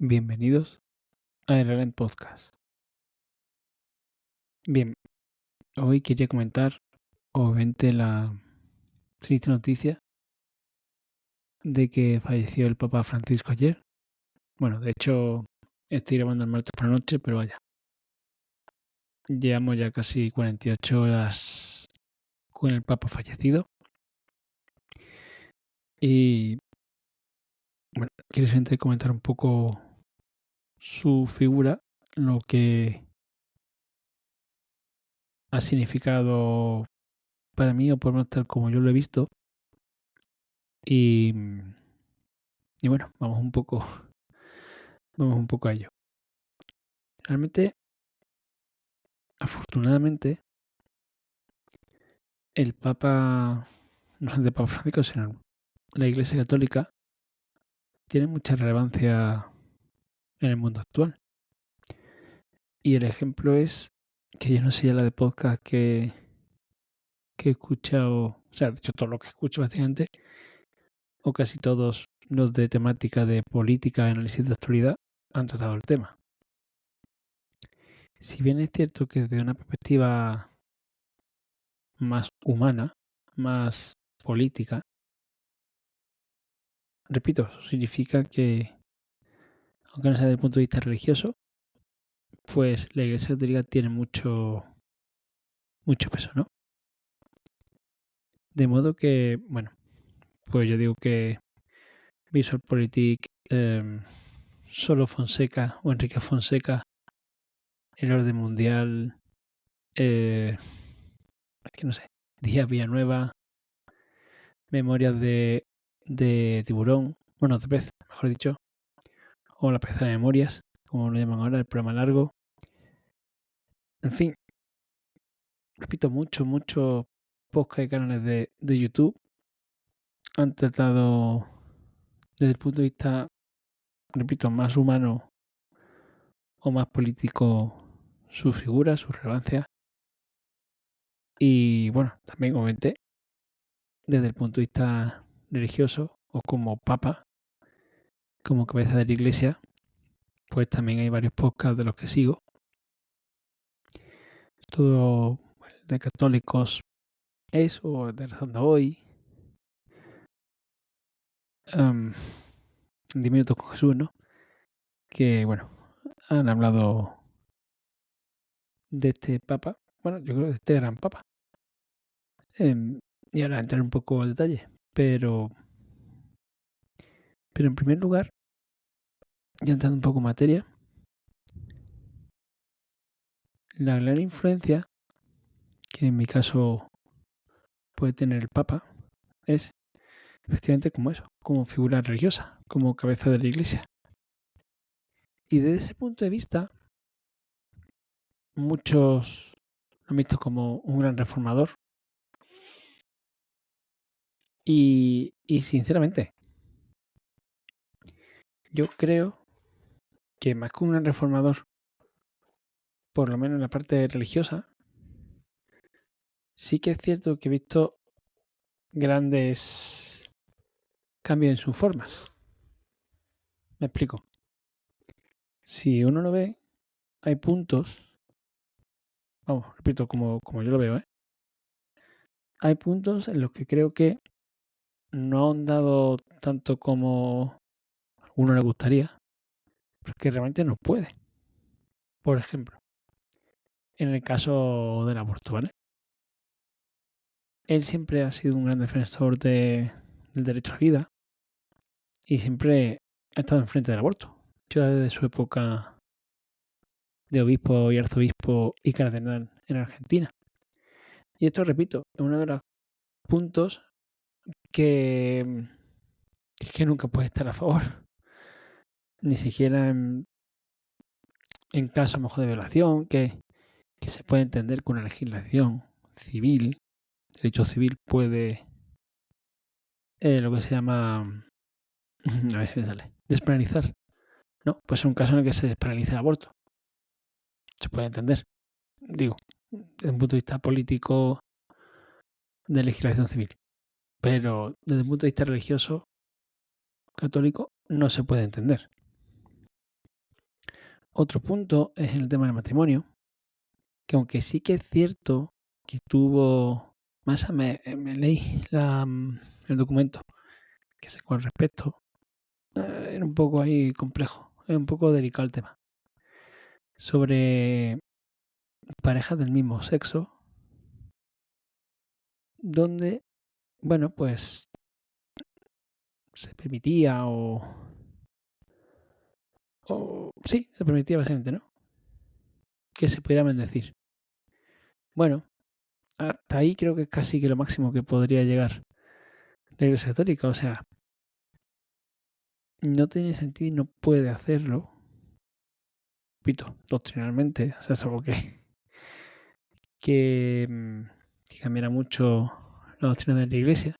Bienvenidos a RLM Podcast. Bien, hoy quería comentar, obviamente, la triste noticia de que falleció el Papa Francisco ayer. Bueno, de hecho, estoy grabando el martes por la noche, pero vaya, llevamos ya casi 48 horas con el Papa fallecido. Y bueno, quiero simplemente comentar un poco su figura, lo que ha significado para mí, o por lo menos tal como yo lo he visto. Y, y bueno, vamos un poco a ello. Realmente, afortunadamente, el Papa, no solamente el Papa Francisco, sino la Iglesia Católica, tiene mucha relevancia en el mundo actual. Y el ejemplo es que yo no sé ya la de podcast que he escuchado, o sea, de hecho todo lo que escucho básicamente, o casi todos los de temática de política, análisis de actualidad, han tratado el tema. Si bien es cierto que desde una perspectiva más humana, más política, repito, eso significa que, aunque no sea desde el punto de vista religioso, pues la Iglesia Católica tiene mucho peso, ¿no? De modo que, bueno, pues yo digo que VisualPolitik, solo Fonseca o Enrique Fonseca, el orden mundial, es que no sé, Díaz Villanueva, Memorias de tiburón, bueno, de pez, mejor dicho, o la pez de memorias, como lo llaman ahora, el programa largo. En fin, repito, mucho podcast y canales de YouTube han tratado desde el punto de vista, repito, más humano o más político su figura, su relevancia. Y bueno, también obviamente desde el punto de vista religioso o como papa, como cabeza de la iglesia, pues también hay varios podcasts de los que sigo. Todo de católicos es, o de Razón de Hoy, 10 minutos con Jesús, ¿no? Que bueno, han hablado de este papa, bueno, yo creo de este gran papa. Y ahora entrar un poco al detalle, pero en primer lugar, ya entrando un poco en materia, la gran influencia que en mi caso puede tener el Papa es efectivamente como eso, como figura religiosa, como cabeza de la iglesia. Y desde ese punto de vista, muchos lo han visto como un gran reformador. Y sinceramente, yo creo que más que un gran reformador, por lo menos en la parte religiosa, sí que es cierto que he visto grandes cambios en sus formas. Me explico. Si uno lo ve, hay puntos, vamos, repito, como yo lo veo, ¿eh? Hay puntos en los que creo que no han dado tanto como a uno le gustaría, porque realmente no puede. Por ejemplo, en el caso del aborto, ¿vale? Él siempre ha sido un gran defensor del derecho a la vida y siempre ha estado enfrente del aborto. Yo desde su época de obispo y arzobispo y cardenal en Argentina. Y esto, repito, es uno de los puntos que, que nunca puede estar a favor. Ni siquiera en caso a lo mejor de violación, que se puede entender que una legislación civil, derecho civil, puede lo que se llama, a ver si me sale, despenalizar. No, pues es un caso en el que se despenaliza el aborto. Se puede entender. Digo, desde un punto de vista político de legislación civil. Pero desde un punto de vista religioso, católico, no se puede entender. Otro punto es el tema del matrimonio, que aunque sí que es cierto que tuvo, me leí el documento que sacó al respecto, era un poco ahí complejo, es un poco delicado el tema, sobre parejas del mismo sexo, donde, bueno, pues se permitía o sí, se permitía básicamente, ¿no? Que se pudiera bendecir. Bueno, hasta ahí creo que es casi que lo máximo que podría llegar la Iglesia Católica. O sea, no tiene sentido y no puede hacerlo, repito, doctrinalmente. O sea, es algo que, que cambiará mucho la doctrina de la Iglesia.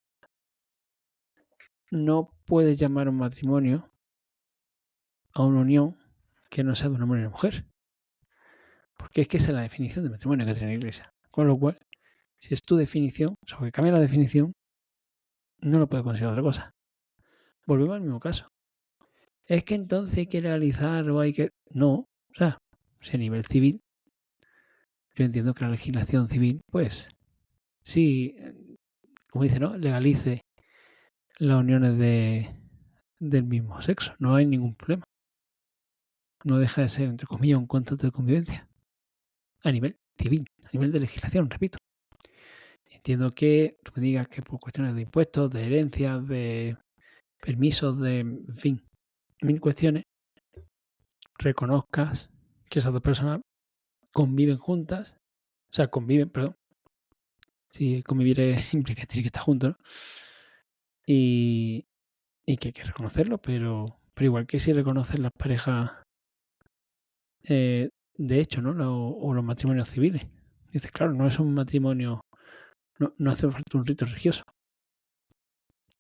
No puedes llamar un matrimonio a una unión que no sea de un hombre y una mujer. Porque es que esa es la definición de matrimonio que tiene la Iglesia. Con lo cual, si es tu definición, o sea, que cambia la definición, no lo puedes considerar otra cosa. Volvemos al mismo caso. Es que entonces hay que legalizar o hay que... No, o sea, si a nivel civil, yo entiendo que la legislación civil, pues, sí, como dice, ¿no? Legalice las uniones del mismo sexo. No hay ningún problema. No deja de ser, entre comillas, un contrato de convivencia. A nivel civil, a nivel de legislación, repito. Entiendo que tú me digas que por cuestiones de impuestos, de herencias, de permisos, de, en fin, mil cuestiones, reconozcas que esas dos personas conviven juntas, o sea, conviven, perdón, si convivir implica que tiene que estar juntos, ¿no? Y que hay que reconocerlo, pero igual que si reconocer las parejas de hecho, ¿no? O los matrimonios civiles. Dices, claro, no es un matrimonio, no hace falta un rito religioso.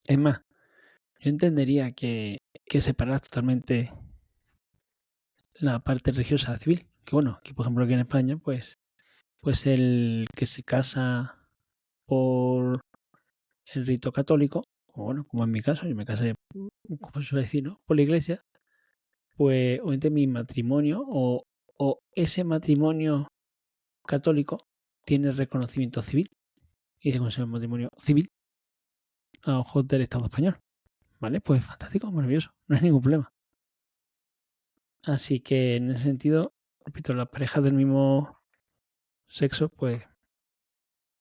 Es más, yo entendería que separar totalmente la parte religiosa de la civil. Que bueno, que por ejemplo aquí en España, pues el que se casa por el rito católico, o bueno, como en mi caso, yo me casé, como se suele decir, ¿no? Por la iglesia, pues obviamente mi matrimonio o ese matrimonio católico tiene reconocimiento civil y se considera un matrimonio civil a ojos del Estado español. ¿Vale? Pues fantástico, maravilloso, no hay ningún problema. Así que en ese sentido, repito, las parejas del mismo sexo, pues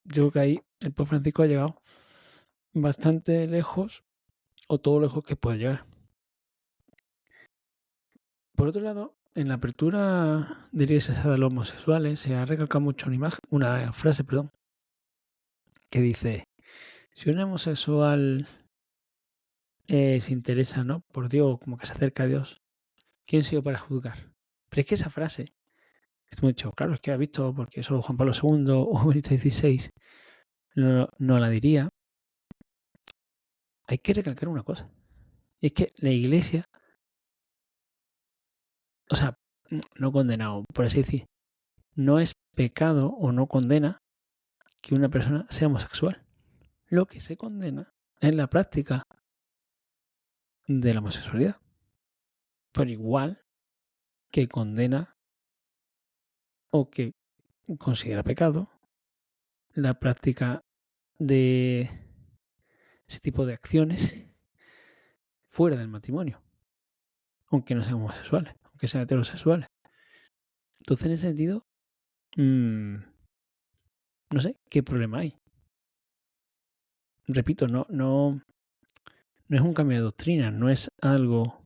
yo creo que ahí el Papa Francisco ha llegado bastante lejos o todo lejos que puede llegar. Por otro lado, en la apertura de iglesia de los homosexuales se ha recalcado mucho una frase, perdón, que dice, si un homosexual se interesa, ¿no? Por Dios, como que se acerca a Dios, ¿quién soy yo para juzgar? Pero es que esa frase, es mucho, claro, es que ha visto, porque eso Juan Pablo segundo o Benito XVI no la diría. Hay que recalcar una cosa, y es que la iglesia, o sea, no condenado, por así decir, no es pecado o no condena que una persona sea homosexual. Lo que se condena es la práctica de la homosexualidad. Por igual que condena o que considera pecado la práctica de ese tipo de acciones fuera del matrimonio, aunque no sean homosexuales, aunque sean heterosexuales. Entonces, en ese sentido, no sé qué problema hay. Repito, no es un cambio de doctrina, no es algo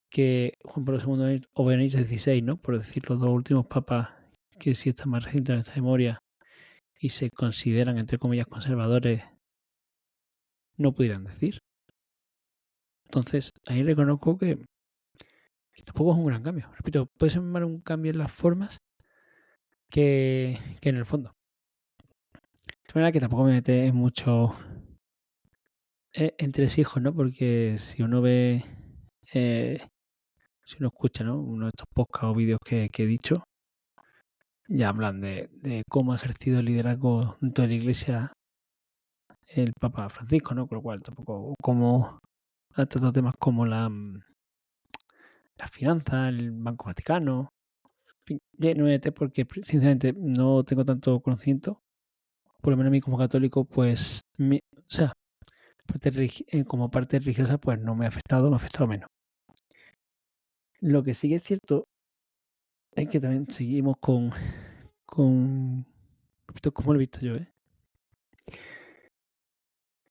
que Juan Pablo II o Benito XVI, ¿no? Por decir los dos últimos papas que sí están más recientes en esta memoria y se consideran, entre comillas, conservadores, no pudieran decir. Entonces, ahí reconozco que tampoco es un gran cambio. Repito, puede ser más un cambio en las formas que en el fondo. Es verdad que tampoco me mete en mucho entre hijos, ¿no? Porque si uno ve, si uno escucha, ¿no? Uno de estos podcasts o vídeos que he dicho, ya hablan de cómo ha ejercido el liderazgo dentro de la iglesia el Papa Francisco, ¿no? Con lo cual tampoco, como ha tratado temas como las finanzas, el Banco Vaticano, en fin, lleno de té porque sinceramente no tengo tanto conocimiento. Por lo menos a mí como católico, pues, o sea, como parte religiosa, pues no me ha afectado, me ha afectado menos. Lo que sí que es cierto es que también seguimos con, esto como lo he visto yo, ¿eh?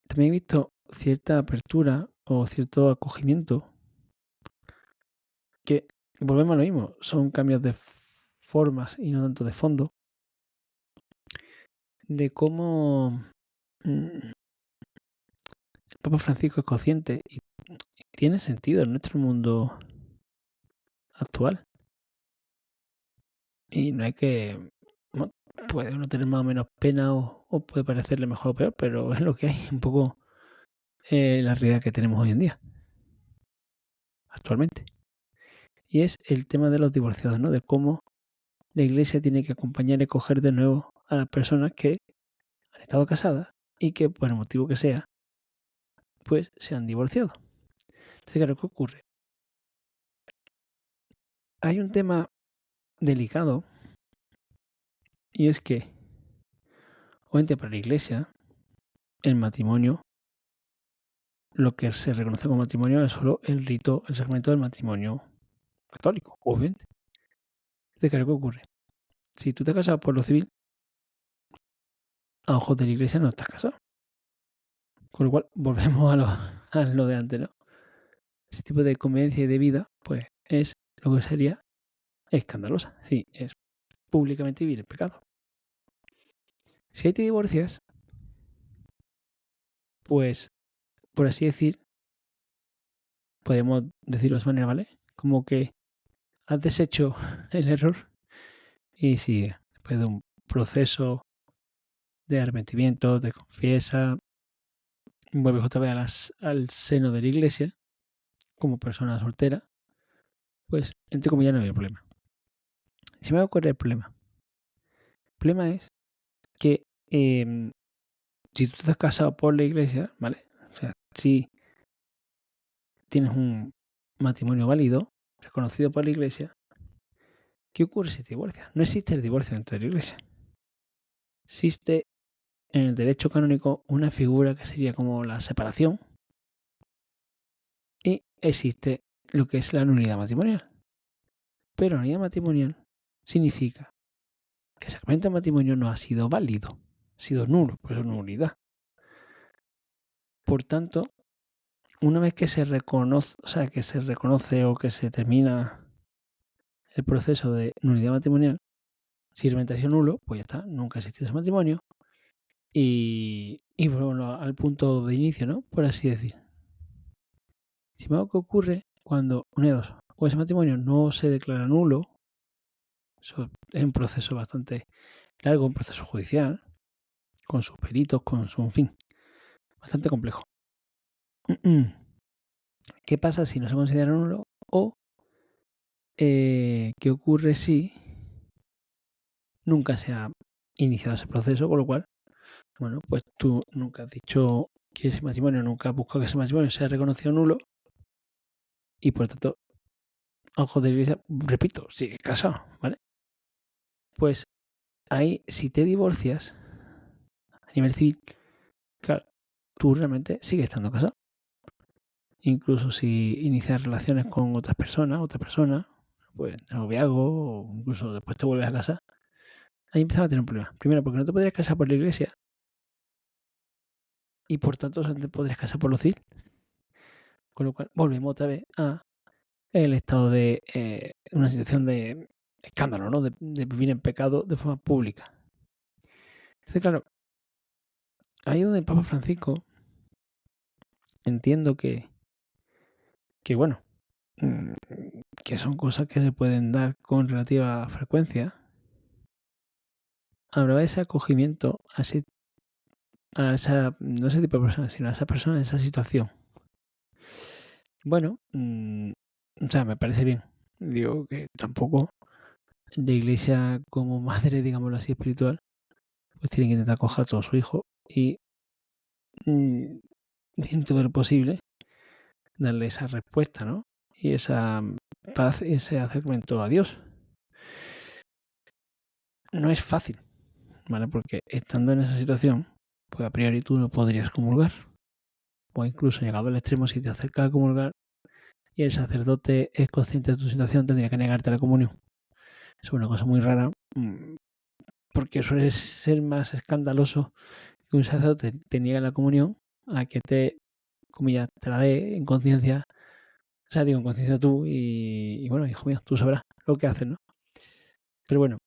También he visto cierta apertura o cierto acogimiento que volvemos a lo mismo, son cambios de formas y no tanto de fondo, de cómo el Papa Francisco es consciente y tiene sentido en nuestro mundo actual. Y no hay que, bueno, puede uno tener más o menos pena o puede parecerle mejor o peor, pero es lo que hay, un poco la realidad que tenemos hoy en día, actualmente. Y es el tema de los divorciados, ¿no? De cómo la iglesia tiene que acompañar y acoger de nuevo a las personas que han estado casadas y que, por el motivo que sea, pues se han divorciado. Entonces, claro, ¿qué ocurre? Hay un tema delicado y es que, obviamente para la iglesia, el matrimonio, lo que se reconoce como matrimonio es solo el rito, el sacramento del matrimonio católico, obviamente. Entonces, claro, ¿qué ocurre? Si tú te casas por lo civil, a ojos de la iglesia no estás casado. Con lo cual, volvemos a lo de antes, ¿no? Ese tipo de convivencia y de vida, pues es lo que sería escandalosa. Sí, es públicamente vivir en pecado. Si ahí te divorcias, pues, por así decir, podemos decirlo de esa manera, ¿vale? Como que has deshecho el error y si después de un proceso de arrepentimiento, te confiesa, vuelves otra vez al seno de la iglesia como persona soltera, pues entre comillas no hay problema. Si me va a ocurrir el problema. El problema es que si tú estás casado por la iglesia, ¿vale? O sea, si tienes un matrimonio válido, reconocido por la iglesia, ¿qué ocurre si te divorcias? No existe el divorcio dentro de la iglesia. Existe en el derecho canónico una figura que sería como la separación y existe lo que es la nulidad matrimonial. Pero la nulidad matrimonial significa que el sacramento del matrimonio no ha sido válido, ha sido nulo, por eso nulidad. Por tanto, una vez que se reconoce, o que se termina el proceso de nulidad matrimonial, si realmente ha sido nulo, pues ya está, nunca existe ese matrimonio. Y bueno, al punto de inicio, ¿no? Por así decir. Sin embargo, ¿qué ocurre cuando una de dos? O ese matrimonio no se declara nulo, eso es un proceso bastante largo, un proceso judicial, con sus peritos, con su, en fin, bastante complejo. ¿Qué pasa si no se considera nulo? O ¿qué ocurre si nunca se ha iniciado ese proceso? Con lo cual, bueno, pues tú nunca has dicho que ese matrimonio, nunca has buscado que ese matrimonio sea reconocido nulo y por tanto, a ojos de la iglesia, repito, sigues casado, ¿vale? Pues ahí, si te divorcias a nivel civil, claro, tú realmente sigues estando casado. Incluso si inicias relaciones con otras personas, pues de noviazgo o incluso después te vuelves a casar, ahí empezaba a tener un problema. Primero, porque no te podrías casar por la iglesia y por tanto solamente podrías casar por lo civil. Con lo cual, volvemos otra vez a el estado de una situación de escándalo, ¿no? De vivir en pecado de forma pública. Entonces, claro, ahí donde el Papa Francisco entiendo que bueno, que son cosas que se pueden dar con relativa frecuencia, habrá ese acogimiento no a ese tipo de personas, sino a esa persona en esa situación. Bueno, o sea, me parece bien. Digo que tampoco la iglesia como madre, digámoslo así, espiritual, pues tiene que intentar acoger a todo su hijo y dentro de lo posible darle esa respuesta, ¿no? Y esa paz y ese acercamiento a Dios. No es fácil, ¿vale? Porque estando en esa situación, pues a priori tú no podrías comulgar. O incluso llegado al extremo, si te acercas a comulgar y el sacerdote es consciente de tu situación, tendría que negarte la comunión. Es una cosa muy rara, porque suele ser más escandaloso que un sacerdote te niegue la comunión a que comillas, te la dé en conciencia. O sea, digo, en conciencia tú y bueno, hijo mío, tú sabrás lo que haces, ¿no? Pero bueno,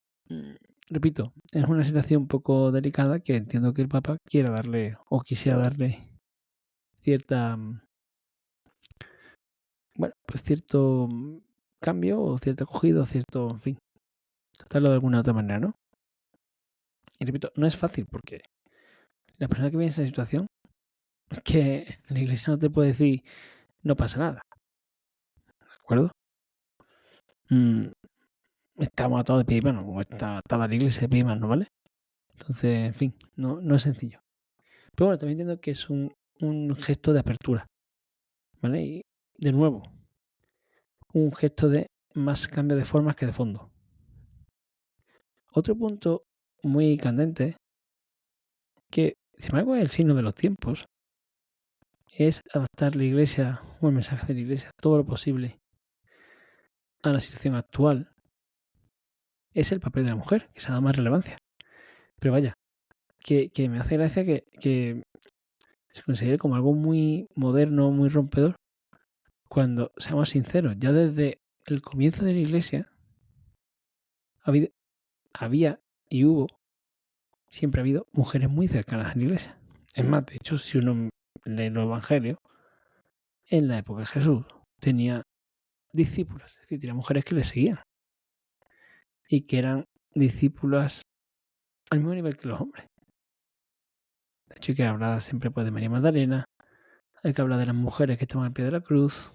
repito, es una situación un poco delicada que entiendo que el Papa quiera darle o quisiera darle cierta, bueno, pues cierto cambio o cierto acogido, cierto, en fin, tratarlo de alguna otra manera, ¿no? Y repito, no es fácil porque la persona que viene en esa situación es que la iglesia no te puede decir no pasa nada, ¿de acuerdo? Mm, estamos atados de pie y mano, o está atada la iglesia de pie y mano, ¿vale? Entonces, en fin, no es sencillo. Pero bueno, también entiendo que es un gesto de apertura, ¿vale? Y de nuevo, un gesto de más cambio de formas que de fondo. Otro punto muy candente, que sin embargo es el signo de los tiempos, es adaptar la iglesia o el mensaje de la iglesia todo lo posible a la situación actual, es el papel de la mujer, que se da más relevancia. Pero vaya, que me hace gracia que se considere como algo muy moderno, muy rompedor, cuando, seamos sinceros, ya desde el comienzo de la iglesia había y siempre ha habido mujeres muy cercanas a la iglesia. Es más, de hecho, si uno lee los evangelios, en la época de Jesús tenía discípulas, es decir, tenía mujeres que le seguían y que eran discípulas al mismo nivel que los hombres. De hecho, hay que hablar siempre pues, de María Magdalena, hay que hablar de las mujeres que estaban al pie de la cruz,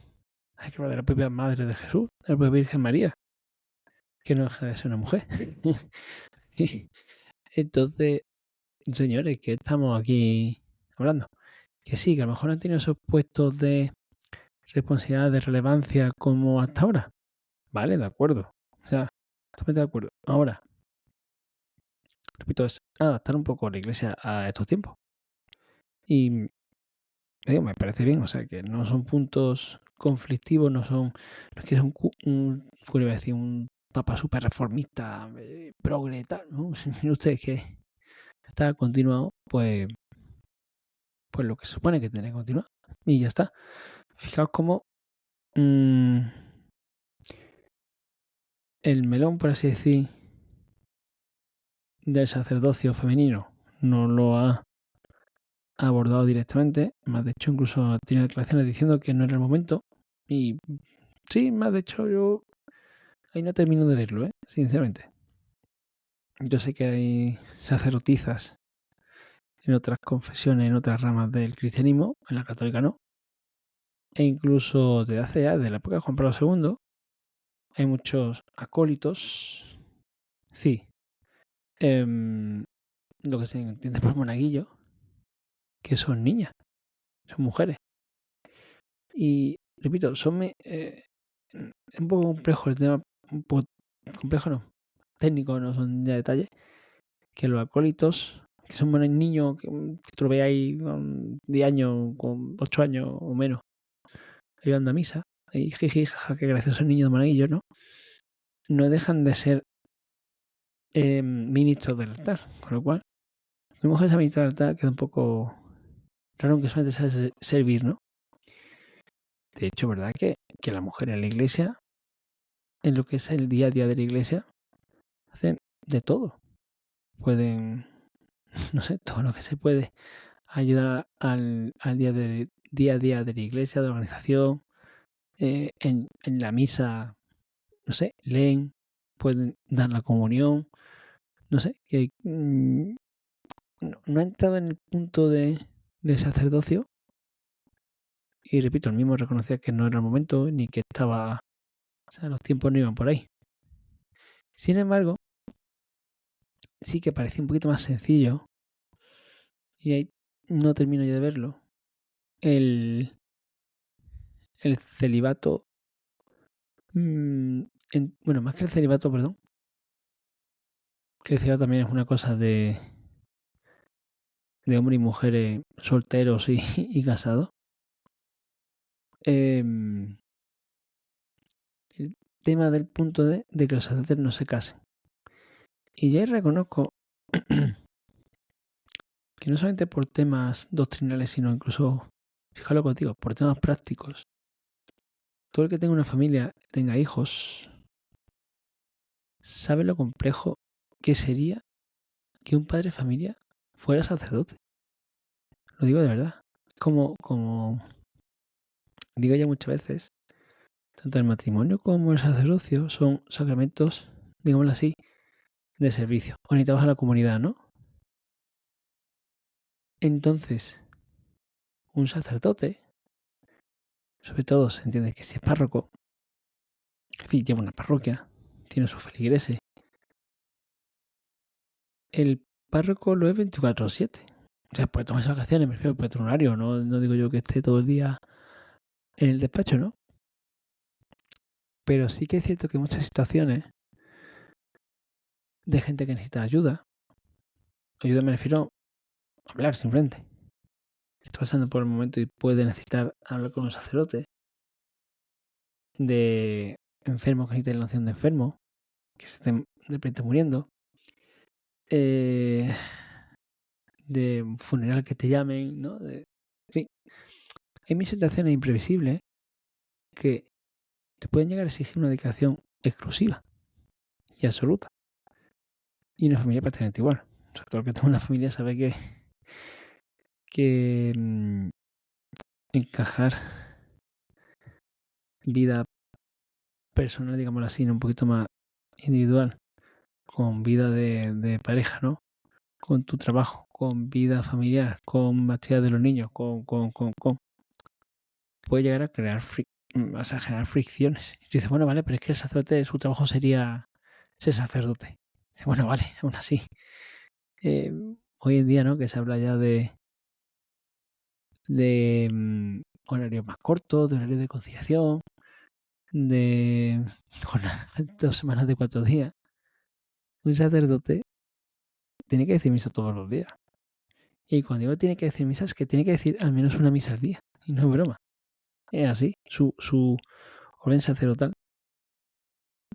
hay que hablar de la propia madre de Jesús, de la propia Virgen María, que no deja de ser una mujer. Entonces, señores, que estamos aquí hablando. Que sí, que a lo mejor han tenido esos puestos de responsabilidad, de relevancia como hasta ahora. Vale, de acuerdo. O sea, totalmente de acuerdo. Ahora, repito, es adaptar un poco la iglesia a estos tiempos. Y digo, me parece bien, o sea, que no son puntos conflictivos, no es que es ¿cómo iba a decir? Un papa súper reformista, progre y tal, ¿no? Mire usted que está continuado, pues lo que se supone que tiene que continuar. Y ya está. Fijaos cómo el melón, por así decir, del sacerdocio femenino no lo ha abordado directamente. Más de hecho, incluso tiene declaraciones diciendo que no era el momento. Y sí, más de hecho, yo ahí no termino de verlo, sinceramente. Yo sé que hay sacerdotisas en otras confesiones, en otras ramas del cristianismo, en la católica no. E incluso desde hace ya, desde la época de Juan Pablo II, hay muchos acólitos, sí, lo que se entiende por monaguillo, que son niñas, son mujeres. Y repito, es un poco complejo el tema, un poco complejo no, técnico, no son ya detalles, que los acólitos, que son buenos niños, que tú lo veas ahí con 10 años, con 8 años o menos, ayudando a misa, y jiji, jaja, qué gracioso el niño de monaguillo, ¿no? No dejan de ser ministros del altar, con lo cual, mi mujer esa ministra del altar queda un poco raro, aunque solamente sabe servir, ¿no? De hecho, ¿verdad? Que la mujer en la iglesia, en lo que es el día a día de la iglesia, hacen de todo. Pueden, no sé, todo lo que se puede ayudar al día a día de la iglesia, de la organización. En la misa, no sé, leen, pueden dar la comunión. No sé, que no ha entrado en el punto de sacerdocio. Y repito, el mismo reconocía que no era el momento ni que estaba. O sea, los tiempos no iban por ahí. Sin embargo, sí que parecía un poquito más sencillo, y ahí no termino yo de verlo, el celibato Bueno, más que el celibato, perdón, que el celibato también es una cosa de hombres y mujeres solteros y, y casados. em, el tema del punto de que los sacerdotes no se casen. Y ya reconozco que no solamente por temas doctrinales, sino incluso, fíjalo lo que os digo, por temas prácticos. Todo el que tenga una familia, tenga hijos, sabe lo complejo que sería que un padre de familia fuera sacerdote. Lo digo de verdad. Como digo ya muchas veces, tanto el matrimonio como el sacerdocio son sacramentos, digámoslo así, de servicio, orientados a la comunidad, ¿no? Entonces, un sacerdote, sobre todo se entiende que si es párroco, es decir, lleva una parroquia, tiene sus feligreses, el párroco lo es 24/7. O sea, puede tomarse vacaciones, me refiero, puede tener un horario, no digo yo que esté todo el día en el despacho, ¿no? Pero sí que es cierto que en muchas situaciones de gente que necesita ayuda, ayuda me refiero a hablar simplemente. Está pasando por el momento y puede necesitar hablar con un sacerdote, de enfermos que necesiten la unción de enfermos, que se estén de repente muriendo, de un funeral que te llamen, ¿no? En fin, hay mil situaciones imprevisibles que te pueden llegar a exigir una dedicación exclusiva y absoluta. Y una familia prácticamente igual. O sea, todo el que tenga una familia sabe que encajar vida personal, digámoslo así, un poquito más individual, con vida de pareja, ¿no? Con tu trabajo, con vida familiar, con actividades de los niños, puede llegar a crear o sea, generar fricciones. Y tú dices, bueno, vale, pero es que el sacerdote, su trabajo sería ser sacerdote. Dice, bueno, vale, aún así. Eh, Hoy en día, ¿no? Que se habla ya de horarios más cortos, de horarios de conciliación, de 2 semanas de 4 días. Un sacerdote tiene que decir misa todos los días. Y cuando digo tiene que decir misa, es que tiene que decir al menos una misa al día. Y no es broma. Es así. Su orden sacerdotal,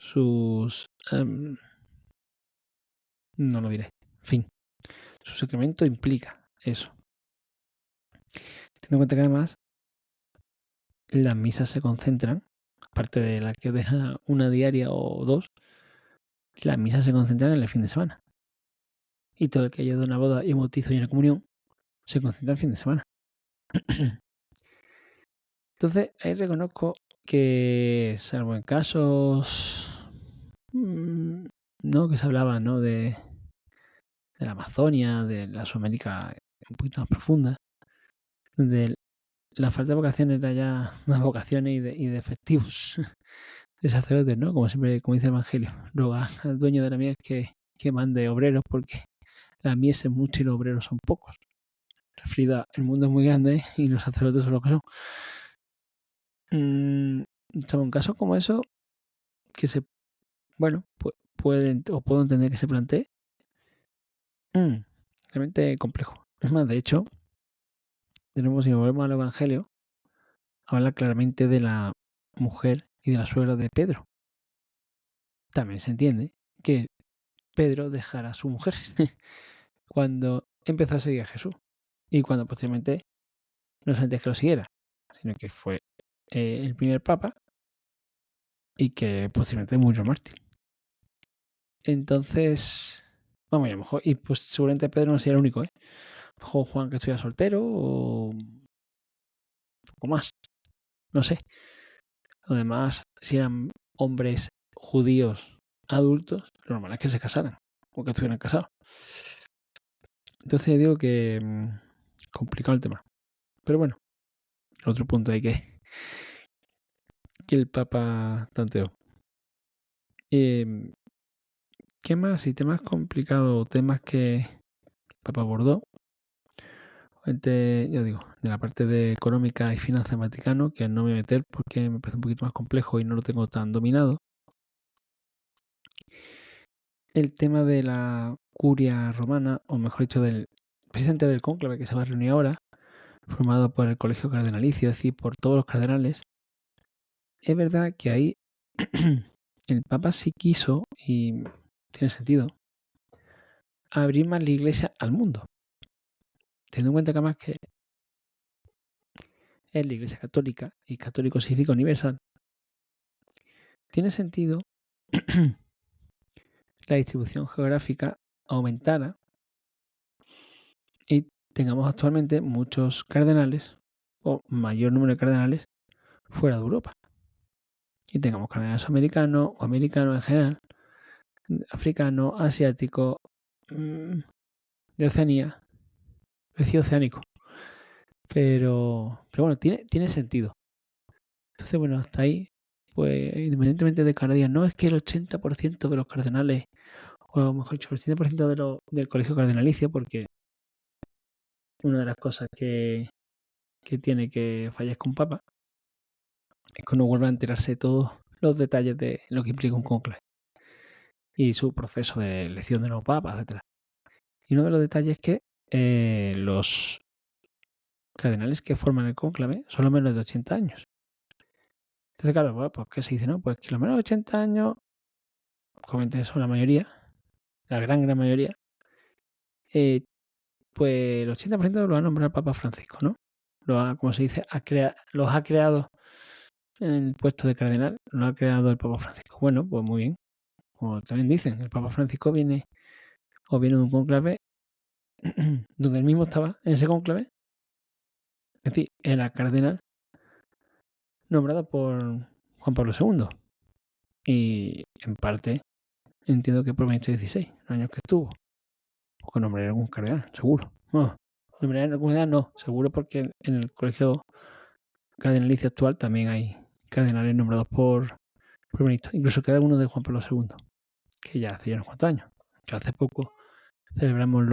sus... no lo diré. En fin, su sacramento implica eso. Teniendo en cuenta que además las misas se concentran, aparte de la que deja una diaria o dos, las misas se concentran en el fin de semana. Y todo el que haya dado una boda y un bautizo y una comunión se concentra el fin de semana. Entonces, ahí reconozco que, salvo en casos, ¿no? Que se hablaba, ¿no? De la Amazonia, de la Sudamérica un poquito más profunda, donde la falta de vocaciones era ya más vocaciones y de efectivos de sacerdotes, ¿no? Como siempre, como dice el Evangelio, roga al dueño de la mies que mande obreros porque la mies es mucha y los obreros son pocos. Refrida, el mundo es muy grande y los sacerdotes son lo que son. Sobre un caso como eso, que bueno, puedo entender que se plantee, realmente complejo. Es más, de hecho, de nuevo, si nos volvemos al Evangelio, habla claramente de la mujer y de la suegra de Pedro. También se entiende que Pedro dejara a su mujer cuando empezó a seguir a Jesús y cuando posteriormente no solamente es que lo siguiera, sino que fue el primer papa y que posteriormente murió mártir. Entonces, vamos, a lo mejor, y pues seguramente Pedro no sería el único, ¿eh? A lo mejor Juan que estuviera soltero o un poco más, no sé. Además, si eran hombres judíos adultos, lo normal es que se casaran o que estuvieran casados. Entonces digo que complicado el tema. Pero bueno, otro punto hay que el Papa tanteó. ¿Qué más? Y temas complicados, temas que el Papa abordó. Yo digo, de la parte de económica y finanzas del Vaticano, que no me voy a meter porque me parece un poquito más complejo y no lo tengo tan dominado. El tema de la curia romana, o mejor dicho, del presidente del cónclave que se va a reunir ahora, formado por el colegio cardenalicio, es decir, por todos los cardenales. Es verdad que ahí el Papa sí quiso, y tiene sentido, abrir más la iglesia al mundo. Teniendo en cuenta que además que es la iglesia católica y católico significa universal, tiene sentido la distribución geográfica aumentara y tengamos actualmente muchos cardenales o mayor número de cardenales fuera de Europa. Y tengamos cardenales americanos o americanos en general, africanos, asiáticos, de Oceanía, decía oceánico. Pero bueno, tiene sentido. Entonces, bueno, hasta ahí, pues independientemente de cada día, no es que el 80% de los cardenales, o mejor dicho, el 80% del colegio cardenalicio, porque una de las cosas que tiene que fallezca un papa es que uno vuelva a enterarse de todos los detalles de lo que implica un cónclave y su proceso de elección de nuevos papas, etc. Y uno de los detalles es que los cardenales que forman el cónclave son los menos de 80 años. Entonces, claro, bueno, pues ¿qué se dice? No, pues que los menos de 80 años, comenta eso la mayoría, la gran mayoría, pues el 80% lo ha nombrado el Papa Francisco, ¿no? Como se dice, los ha creado en el puesto de cardenal, lo ha creado el Papa Francisco. Bueno, pues muy bien. Como también dicen, el Papa Francisco viene de un cónclave donde él mismo estaba en ese cónclave, es decir, era cardenal nombrado por Juan Pablo II. Y en parte entiendo que por Benito XVI, los años que estuvo. Porque nombraré algún cardenal, seguro. No, nombraré algún cardenal, no, seguro porque en el colegio cardenalicio actual también hay cardenales nombrados por Benito. Incluso queda uno de Juan Pablo II, que ya hace ya unos cuantos años. Que hace poco celebramos por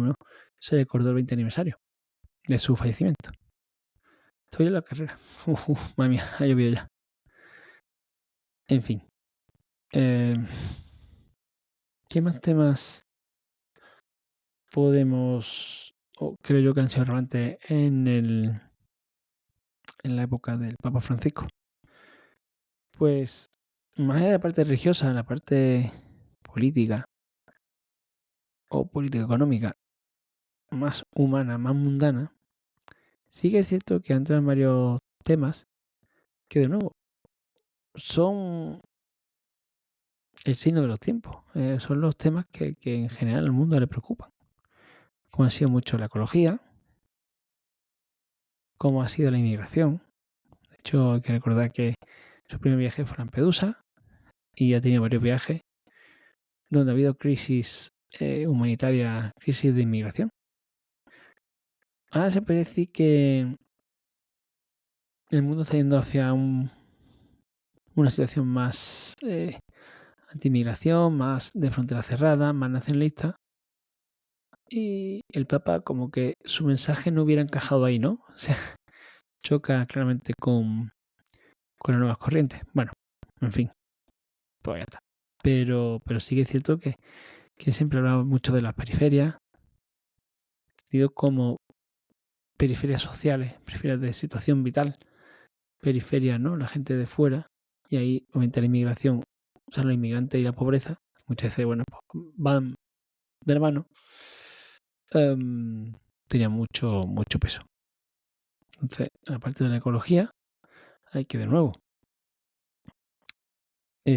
lo menos se recordó el 20 aniversario de su fallecimiento. Estoy en la carrera. Madre mía, ha llovido ya. En fin. ¿Qué más temas podemos, o creo yo que han sido relevantes en la época del Papa Francisco? Pues, más allá de la parte religiosa, la parte política o política económica, más humana, más mundana, sí que es cierto que entran varios temas que, de nuevo, son el signo de los tiempos. Son los temas que en general al mundo le preocupan. Como ha sido mucho la ecología, como ha sido la inmigración. De hecho, hay que recordar que su primer viaje fue a Lampedusa y ha tenido varios viajes donde ha habido crisis humanitaria, crisis de inmigración. Ahora se puede decir que el mundo está yendo hacia una situación más anti-inmigración, más de frontera cerrada, más nacionalista. Y el Papa como que su mensaje no hubiera encajado ahí, ¿no? O sea, choca claramente con las nuevas corrientes. Bueno, en fin, pues ya está. Pero sí que es cierto que siempre hablamos mucho de las periferias, digo como periferias sociales, periferias de situación vital, periferias, ¿no? La gente de fuera, y ahí aumenta la inmigración, o sea, los inmigrantes y la pobreza, muchas veces, bueno, pues van de la mano, tenía mucho peso. Entonces, aparte de la ecología, hay que, de nuevo,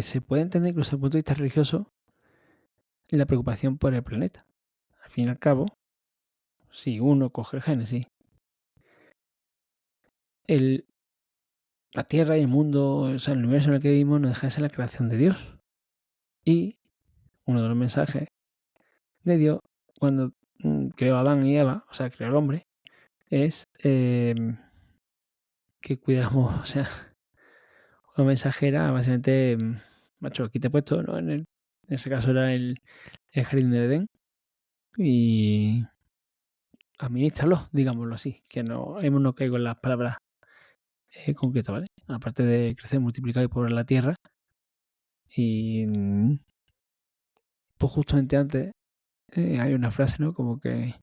se puede entender incluso desde el punto de vista religioso la preocupación por el planeta. Al fin y al cabo, si uno coge el Génesis, la Tierra y el mundo, o sea, el universo en el que vivimos no deja de ser la creación de Dios. Y uno de los mensajes de Dios cuando creó a Adán y Eva, o sea, creó al hombre, es que cuidáramos, o sea, una mensajera, básicamente, macho, aquí te he puesto, ¿no? En ese caso era el jardín del Edén. Y Administrarlo, digámoslo así, que no, ahora mismo no caigo en las palabras concretas, ¿vale? Aparte de crecer, multiplicar y poblar la tierra. Y pues justamente antes hay una frase, ¿no? Como que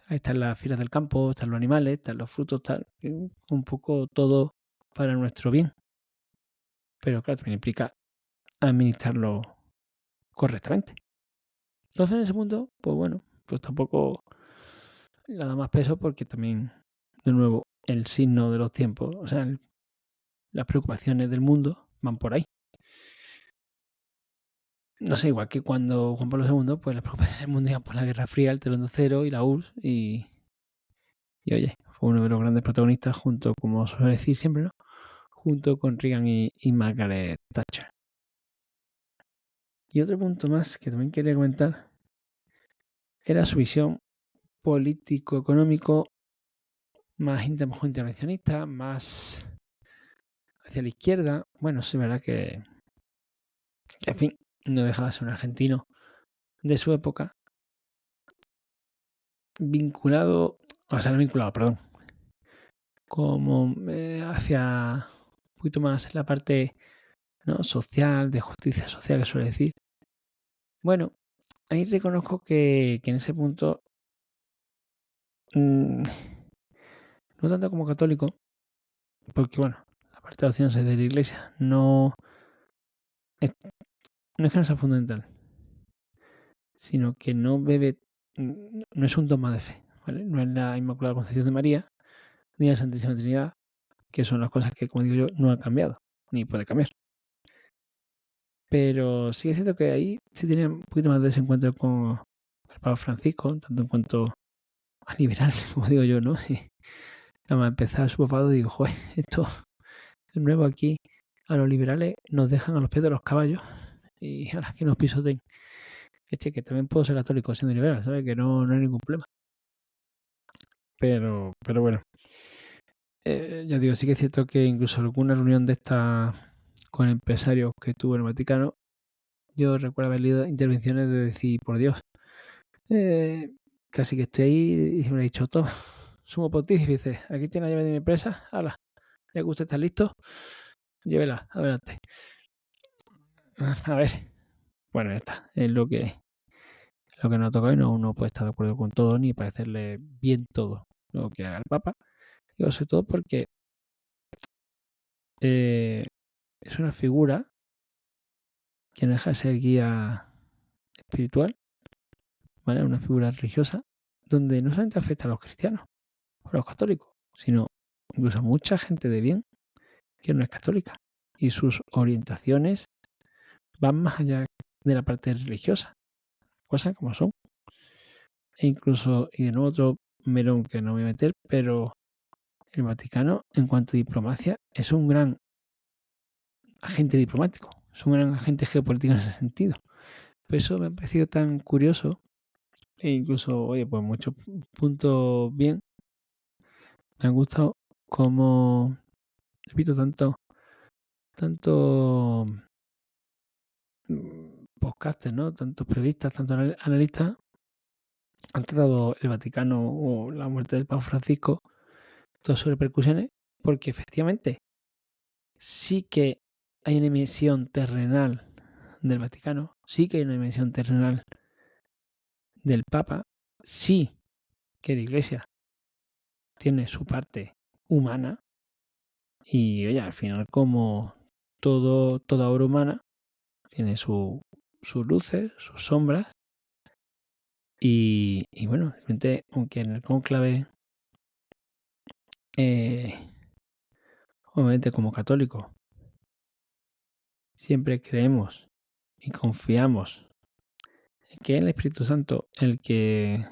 ahí están las fieras del campo, están los animales, están los frutos, tal, un poco todo para nuestro bien. Pero claro, también implica administrarlo correctamente. Entonces en ese mundo, pues bueno, pues tampoco le da más peso porque también, de nuevo, el signo de los tiempos, o sea, las preocupaciones del mundo van por ahí. No sé, igual que cuando Juan Pablo II, pues las preocupaciones del mundo iban por la Guerra Fría, el Telón de Acero y la URSS y oye, fue uno de los grandes protagonistas junto, como suele decir siempre, ¿no? Junto con Reagan y Margaret Thatcher. Y otro punto más que también quería comentar era su visión político-económico más intervencionista, más hacia la izquierda. Bueno, sí, verdad que en fin, no dejaba de ser un argentino de su época, vinculado, o sea, no vinculado, perdón, como hacia un poquito más la parte, ¿no?, social, de justicia social, que suele decir. Bueno, ahí reconozco que en ese punto, mm, no tanto como católico, porque bueno, la parte de opción de la iglesia es, no es que no sea fundamental, sino que no bebe, no es un dogma de fe, ¿vale? No es la Inmaculada Concepción de María, ni la Santísima Trinidad, que son las cosas que, como digo yo, no han cambiado, ni puede cambiar. Pero sí es cierto que ahí sí tenía un poquito más de desencuentro con el Papa Francisco, tanto en cuanto a liberal, como digo yo, ¿no? Y nada más empezar su papado digo, joder, esto es nuevo aquí, a los liberales nos dejan a los pies de los caballos y a las que nos pisoten. Que también puedo ser católico siendo liberal, ¿sabes? Que no hay ningún problema. Pero bueno, ya digo, sí que es cierto que incluso alguna reunión de estas con empresarios que tuvo en el Vaticano, yo recuerdo haber leído intervenciones de decir, por Dios, casi que estoy ahí y me ha dicho, toma, sumo pontífice, aquí tiene la llave de mi empresa, hala, ya que usted está listo, llévela, adelante. A ver, bueno, ya está, es lo que nos ha tocado y no uno puede estar de acuerdo con todo ni parecerle bien todo lo que haga el Papa. Digo, sobre todo porque es una figura que no deja de ser guía espiritual, ¿vale? Una figura religiosa, donde no solamente afecta a los cristianos o a los católicos, sino incluso a mucha gente de bien que no es católica. Y sus orientaciones van más allá de la parte religiosa, cosas como son. E incluso, y de nuevo otro melón que no voy a meter, pero el Vaticano, en cuanto a diplomacia, es un gran agente diplomático, es un gran agente geopolítico en ese sentido. Por eso me ha parecido tan curioso e incluso, oye, pues muchos puntos bien. Me han gustado como, repito, tanto podcasters, ¿no? Tantos periodistas, tantos analistas han tratado el Vaticano o la muerte del Papa Francisco, todas sus repercusiones, porque efectivamente sí que hay una emisión terrenal del Vaticano, sí que hay una dimensión terrenal del Papa, sí que la Iglesia tiene su parte humana y, oye, al final como toda obra humana tiene sus luces, sus sombras y bueno, realmente, aunque en el cónclave, obviamente como católicos, siempre creemos y confiamos en que es el Espíritu Santo el que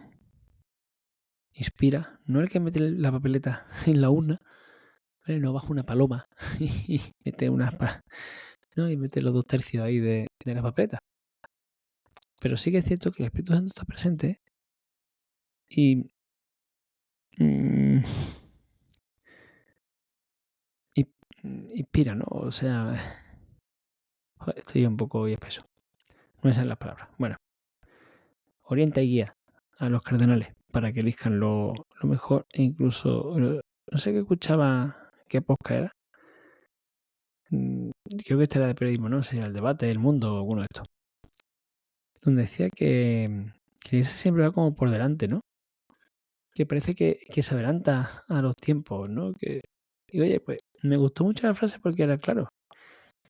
inspira, no el que mete la papeleta en la urna, ¿vale? No baja una paloma y mete ¿no? Y mete los 2/3 ahí de la papeleta. Pero sí que es cierto que el Espíritu Santo está presente y, mm, inspira, ¿no? O sea, joder, estoy un poco hoy espeso. No esas son las palabras. Bueno, orienta y guía a los cardenales. para que elijan lo mejor. E incluso, no sé qué escuchaba, qué podcast era. Creo que este era de periodismo, ¿no? O sea, el debate, el mundo, alguno de estos. Donde decía que la iglesia siempre va como por delante, ¿no? Que parece que se adelanta a los tiempos, ¿no? Y oye, pues me gustó mucho la frase porque era claro,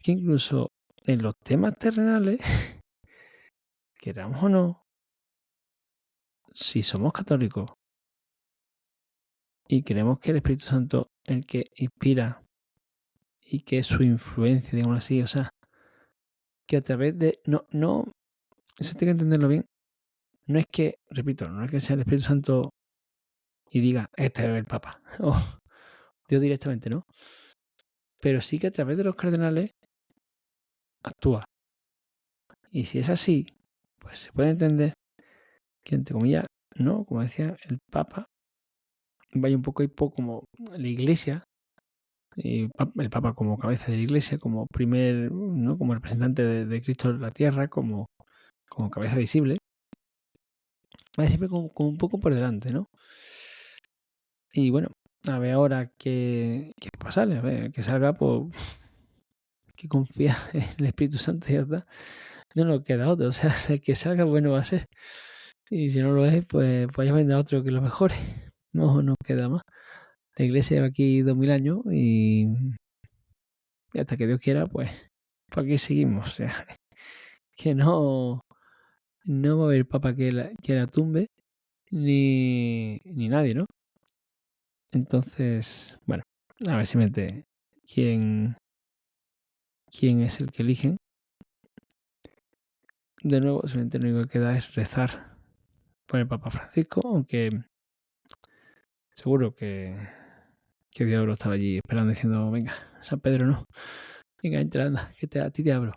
que incluso en los temas terrenales, queramos o no, si somos católicos y creemos que el Espíritu Santo es el que inspira y que es su influencia, digamos así, o sea, que a través de... No, eso tiene que entenderlo bien. No es que, repito, no es que sea el Espíritu Santo y diga, este es el Papa, o Dios directamente, ¿no? Pero sí que a través de los cardenales actúa. Y si es así, pues se puede entender que, entre comillas, no, como decía el Papa, vaya un poco como la Iglesia, y el Papa como cabeza de la Iglesia, como primer, ¿no? Como representante de Cristo en la tierra, como cabeza visible, vaya siempre como un poco por delante, ¿no? Y bueno, a ver ahora qué pasa, a ver, que salga, pues, que confía en el Espíritu Santo y ya está. No nos queda otro, o sea, el que salga bueno va a ser. Y si no lo es, pues ya vendrá otro que lo mejore. No nos queda más. La iglesia lleva aquí 2000 años y hasta que Dios quiera, pues aquí seguimos. O sea, que no va a haber papa que la tumbe, ni nadie, ¿no? Entonces, bueno, a ver si mete quién es el que eligen. De nuevo, simplemente lo único que queda es rezar por el Papa Francisco, aunque seguro que Dios lo estaba allí esperando diciendo, venga, San Pedro no, venga, entra, anda, que a ti te abro.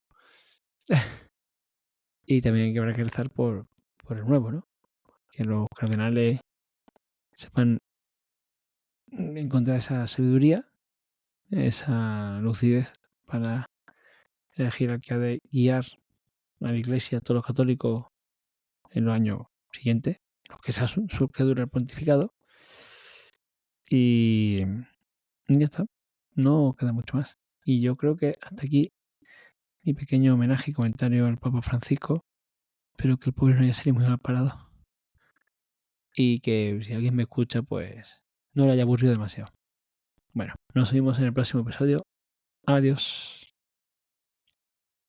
Y también habrá que rezar por el nuevo, ¿no? Que los cardenales sepan encontrar esa sabiduría, esa lucidez para elegir al que ha de guiar a la Iglesia, a todos los católicos en los años siguientes, los que sea que dure el pontificado. Y ya está, no queda mucho más. Y yo creo que hasta aquí mi pequeño homenaje y comentario al Papa Francisco. Espero que el pobre no haya salido muy mal parado. Y que si alguien me escucha, pues no le haya aburrido demasiado. Bueno, nos vemos en el próximo episodio. Adiós.